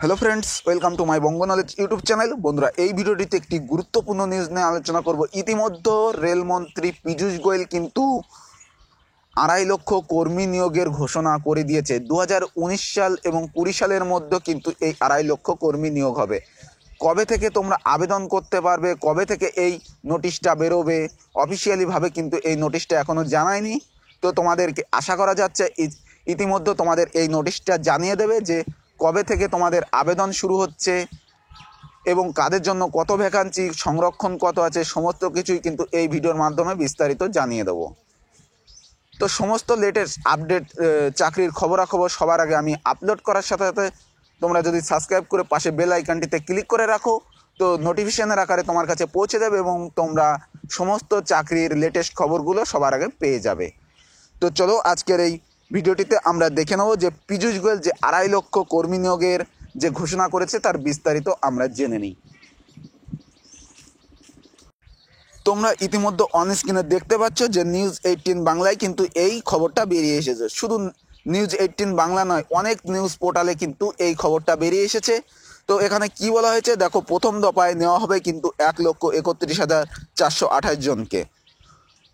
Hello friends, welcome to my Banga knowledge YouTube channel. বন্ধুরা, এই ভিডিওটিতে একটি গুরুত্বপূর্ণ নিউজ নিয়ে আলোচনা করব। ইতিমধ্যে রেলমন্ত্রী পীযূষ গোয়েল কিন্তু 2.5 লক্ষ কর্মী নিয়োগের ঘোষণা করে দিয়েছে। 2019 সাল এবং 20 সালের মধ্যে কিন্তু এই 2.5 লক্ষ কর্মী নিয়োগ হবে। কবে থেকে তোমরা আবেদন করতে পারবে, কবে থেকে এই নোটিশটা বেরোবে, অফিসিয়ালিভাবে কিন্তু এই নোটিশটা এখনও জানায়নি। তো তোমাদেরকে আশা করা যাচ্ছে ইতিমধ্যে তোমাদের এই নোটিশটা জানিয়ে দেবে যে কবে থেকে তোমাদের আবেদন শুরু হচ্ছে এবং কাদের জন্য কত ভ্যাকান্সি, সংরক্ষণ কত আছে, সমস্ত কিছুই কিন্তু এই ভিডিওর মাধ্যমে বিস্তারিত জানিয়ে দেবো। তো সমস্ত লেটেস্ট আপডেট চাকরির খবরাখবর সবার আগে আমি আপলোড করার সাথে সাথে তোমরা যদি সাবস্ক্রাইব করে পাশে বেল আইকনটিতে ক্লিক করে রাখো তো নোটিফিকেশনের আকারে তোমার কাছে পৌঁছে যাবে এবং তোমরা সমস্ত চাকরির লেটেস্ট খবরগুলো সবার আগে পেয়ে যাবে। তো চলো আজকের এই ভিডিওটিতে আমরা দেখে নেব যে পীযূষ গোয়েল যে 2.5 লক্ষ কর্মী নিয়োগের যে ঘোষণা করেছে তার বিস্তারিত আমরা জেনে নিই। তোমরা ইতিমধ্যে অন স্ক্রিনে দেখতে পাচ্ছ যে নিউজ 18 বাংলায় কিন্তু এই খবরটা বেরিয়ে এসেছে। শুধু নিউজ 18 বাংলা নয়, অনেক নিউজ পোর্টালে কিন্তু এই খবরটা বেরিয়ে এসেছে। তো এখানে কি বলা হয়েছে দেখো, প্রথম দফায় নেওয়া হবে কিন্তু 1,31,428 জনকে।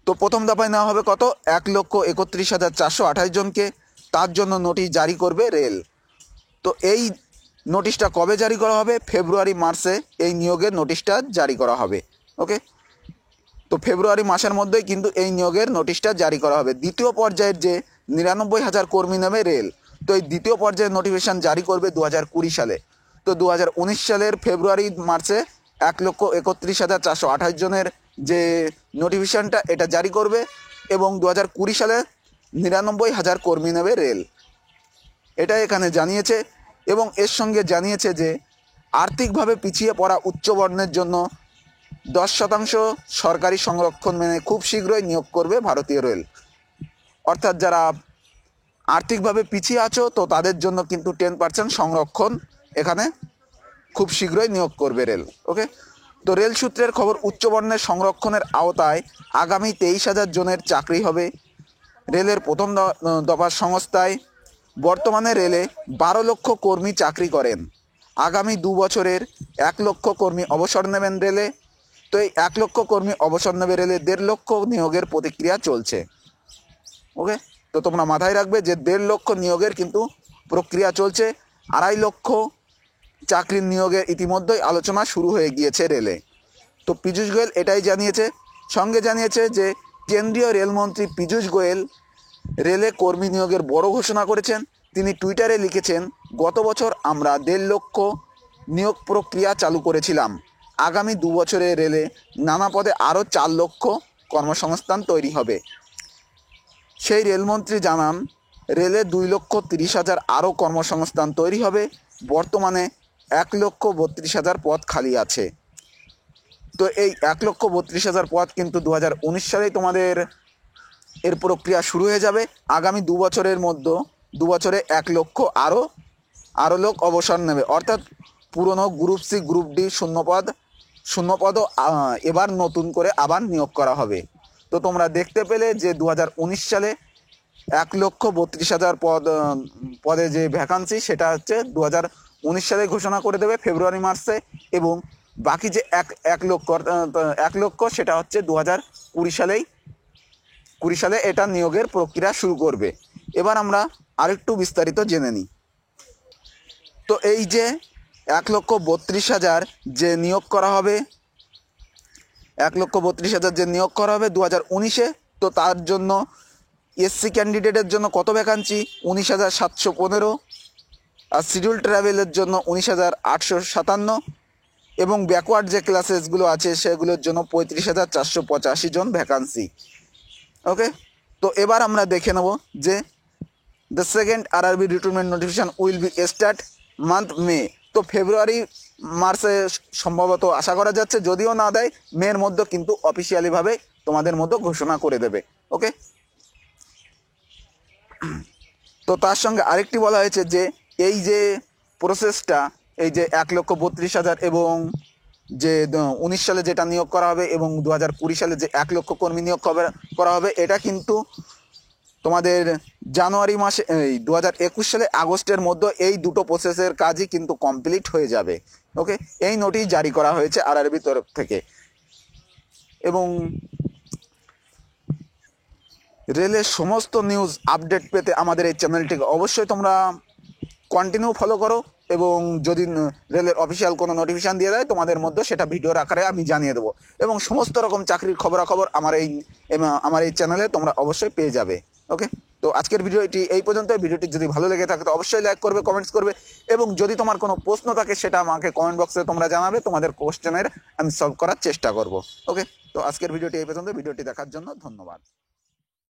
তো প্রথম দফায় নেওয়া হবে কত, 1,31,428 জনকে। তার জন্য নোটিশ জারি করবে রেল। তো এই নোটিশটা কবে জারি করা হবে? ফেব্রুয়ারি মার্চে এই নিয়োগের নোটিশটা জারি করা হবে। ওকে, তো ফেব্রুয়ারি মাসের মধ্যেই কিন্তু এই নিয়োগের নোটিশটা জারি করা হবে। দ্বিতীয় পর্যায়ের যে 99,000 কর্মী নেবে রেল, তো এই দ্বিতীয় পর্যায়ের নোটিফিকেশান জারি করবে 2020 সালে। তো 2019 সালের ফেব্রুয়ারি মার্চে 1,31,428 জনের যে নোটিফিকেশানটা এটা জারি করবে এবং 2020 সালে 99,000 কর্মী নেবে রেল, এটা এখানে জানিয়েছে। এবং এর সঙ্গে জানিয়েছে যে আর্থিকভাবে পিছিয়ে পড়া উচ্চবর্ণের জন্য 10% সরকারি সংরক্ষণ মেনে খুব শীঘ্রই নিয়োগ করবে ভারতীয় রেল। অর্থাৎ যারা আর্থিকভাবে পিছিয়ে আছো তো তাদের জন্য কিন্তু 10% সংরক্ষণ এখানে খুব শীঘ্রই নিয়োগ করবে রেল। ওকে, তো রেল সূত্রের খবর, উচ্চবর্ণের সংরক্ষণের আওতায় আগামী 23,000 জনের চাকরি হবে রেলের প্রথম দফার সংস্থায়। বর্তমানে রেলে 12 লক্ষ কর্মী চাকরি করেন। আগামী 2 বছরের 1 লক্ষ কর্মী অবসর নেবেন রেলে। তো এই 1 লক্ষ কর্মী অবসর নেবে রেলে, 1.5 লক্ষ নিয়োগের প্রতিক্রিয়া চলছে। ওকে, তো তোমরা মাথায় রাখবে যে 1.5 লক্ষ নিয়োগের কিন্তু প্রক্রিয়া চলছে। 2.5 লক্ষ চাকরির নিয়োগের ইতিমধ্যেই আলোচনা শুরু হয়ে গিয়েছে রেলে। তো পীযূষ গোয়েল এটাই জানিয়েছে। সঙ্গে জানিয়েছে যে কেন্দ্রীয় রেলমন্ত্রী পীযূষ গোয়েল রেলে কর্মী নিয়োগের বড় ঘোষণা করেছেন। তিনি টুইটারে লিখেছেন, গত বছর আমরা 1.5 লক্ষ নিয়োগ প্রক্রিয়া চালু করেছিলাম। আগামী 2 বছরে রেলে নানা পদে আরও 4 লক্ষ কর্মসংস্থান তৈরি হবে। সেই রেলমন্ত্রী জানান, রেলে 2,30,000 আরও কর্মসংস্থান তৈরি হবে। বর্তমানে 1,32,000 পদ খালি আছে। তো এই 1,32,000 পদ কিন্তু 2019 সালেই তোমাদের এর প্রক্রিয়া শুরু হয়ে যাবে। আগামী 2 বছরের মধ্যে 2 বছরে 1 লক্ষ আরও লোক অবসর নেবে। অর্থাৎ পুরনো গ্রুপ সি গ্রুপ ডি শূন্যপদও এবার নতুন করে আবার নিয়োগ করা হবে। তো তোমরা দেখতে পেলে যে 2019 সালে 1,32,000 পদে যে ভ্যাকান্সি সেটা হচ্ছে 2019 সালে ঘোষণা করে দেবে ফেব্রুয়ারি মার্চে, এবং বাকি যে 1 লক্ষ সেটা হচ্ছে 2020 সালে এটা নিয়োগের প্রক্রিয়া শুরু করবে। এবার আমরা আরেকটু বিস্তারিত জেনে নিই। তো এই যে 1,32,000 যে নিয়োগ করা হবে, 1,32,000 যে নিয়োগ করা হবে 2019-এ, তো তার জন্য এসসি ক্যান্ডিডেটের জন্য কত ভ্যাকান্সি? 19,715। আর শিডিউল ট্রাভেলের জন্য 19,857 এবং ব্যাকওয়ার্ড যে ক্লাসেসগুলো আছে সেগুলোর জন্য 35,485 জন ভ্যাকান্সি। ওকে, তো এবার আমরা দেখে নেব যে the second RRB recruitment notification will be start month May. তো ফেব্রুয়ারি মার্চে সম্ভবত আশা করা যাচ্ছে, যদিও না দেয় মের মধ্যে কিন্তু অফিসিয়ালিভাবে তোমাদের মধ্যে ঘোষণা করে দেবে। ওকে, তো তার সঙ্গে আরেকটি বলা হয়েছে যে এই যে প্রসেসটা, এই যে 1,32,000 এবং যে 19 সালে যেটা নিয়োগ করা হবে এবং 2020 সালে যে 1 লক্ষ কর্মী নিয়োগ করা হবে, এটা কিন্তু তোমাদের জানুয়ারি মাসে এই 2021 সালে আগস্টের মধ্যে এই দুটো প্রসেসের কাজই কিন্তু কমপ্লিট হয়ে যাবে। ওকে, এই নোটিশ জারি করা হয়েছে আরআরবি তরফ থেকে। এবং রেলের সমস্ত নিউজ আপডেট পেতে আমাদের এই চ্যানেলটিকে অবশ্যই তোমরা কন্টিনিউ ফলো করো, এবং যদি রেলের অফিসিয়াল কোনো নোটিফিকেশান দিয়ে দেয় তোমাদের মধ্যে সেটা ভিডিওর আকারে আমি জানিয়ে দেবো, এবং সমস্ত রকম চাকরির খবরাখবর আমার এই চ্যানেলে তোমরা অবশ্যই পেয়ে যাবে। ওকে, তো আজকের ভিডিওটি এই পর্যন্ত। ভিডিওটি যদি ভালো লেগে থাকে তো অবশ্যই লাইক করবে, কমেন্টস করবে, এবং যদি তোমার কোনো প্রশ্ন থাকে সেটা আমাকে কমেন্ট বক্সে তোমরা জানাবে। তোমাদের কোশ্চেনের আমি সলভ করার চেষ্টা করব। ওকে, তো আজকের ভিডিওটি এই পর্যন্ত। ভিডিওটি দেখার জন্য ধন্যবাদ।